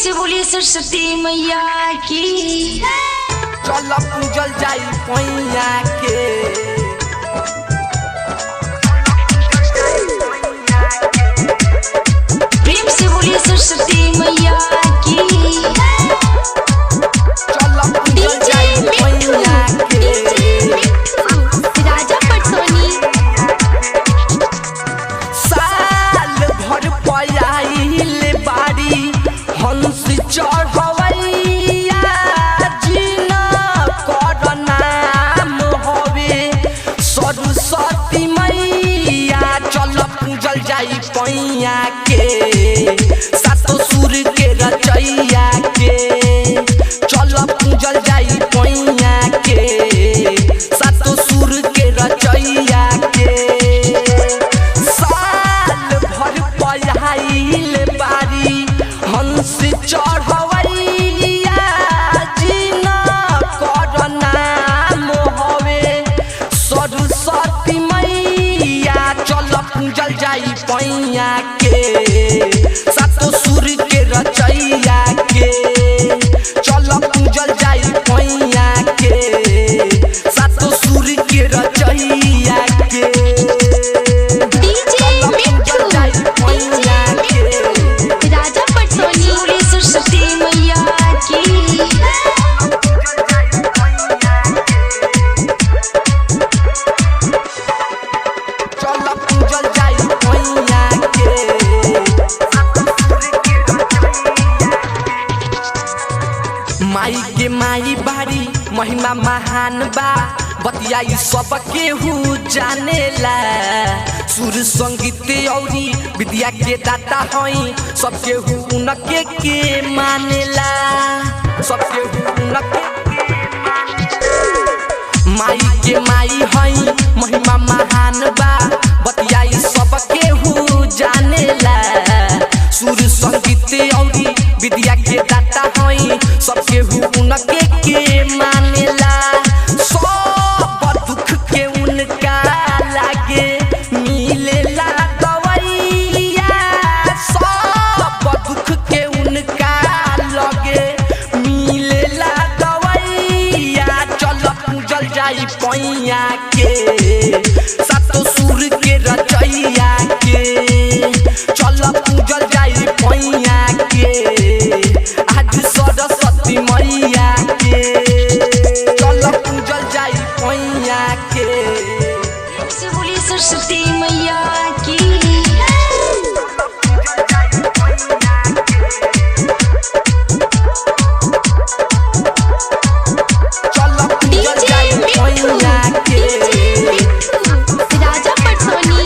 से बोलिए सरस्वती मैया की। चल पूजल जाई पैया के प्रेम से बोलिए सरस्वती मैया की। चल पूजल जाई पैया के राजा पटसोनी साल भर पयाइल बाड़ी हंस चढ़वैया जीना कर नाम हवे सरस्वती मैया। चल पूजल जाई पैया के सातो सुर के रचैया के। चल पूजल जाई पैया के सातो सुर के रचैया के। साल भर पयाइल बारी हंस चढ़वैया जीना कर नाम हवे सरस्वती मैया। चल पूजल जाई पैया के सातो सुर के रचैया के। चल पूजल जाई पैया के सातो सुर के रचैया के। डीजे मिट्ठू राजा पटसोनी बोलिए सरस्वती मैया की। चल पूजल जाई पैया के माई के माई बारी महिमा महान बा बतियाई सब केहू जानेला। सुर संगीत औरी विद्या के दाता हई सब केहू उनके के मानेला। सब केहू उनके माई के माई हई महिमा महान बा बतियाई सब केहू जानेला। सुर संगीत औरी विद्या के दाता हई सब केहू उनके के मानेला। सब दुख के उनका लागे मिलेला दवैया। सब दुख के उनका लगे मिलेला दवैया। चल पूजल जाई पैया के सातो सुर के रचैया के। चल पूजल जाई पैया के आज सरस्वती मैया के। चल पूजल जाई पैया के प्रेम से बोलिए सरस्वती मैया की। चल पूजल जाई पैया के राजा पटसोनी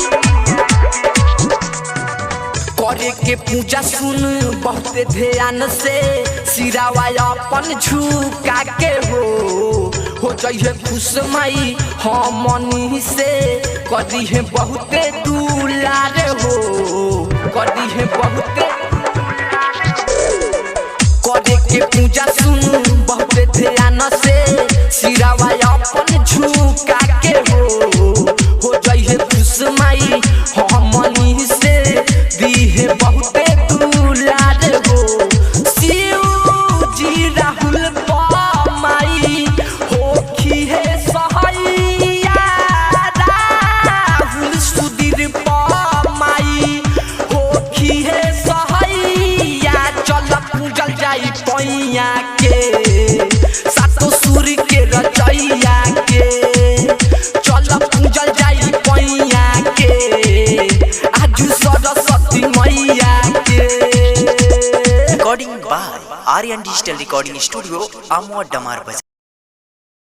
करे के पूजा सुन बहुत ध्यान से सिरावा अपन झुका के हो जइहे खुश माई हमनी से कदी है बहुते दुलार हो। कदी है बहुते करे के पूजा सुन बहुत ध्यान से सिरावा अपन झुका के हो जइहे खुश माई हमनी से दी है बहुते दुलार हो। शिव जी राहुल माई होखी है सहैया। राहुल सुधीर माई होखी है सहैया। चल पूजल जाई पैया के सातो सुर के रचैया के। चल पूजल जाई पैया के आज सरस्वती मैया के। Recording by Aryan digital recording studio, Amod Damar बाजार।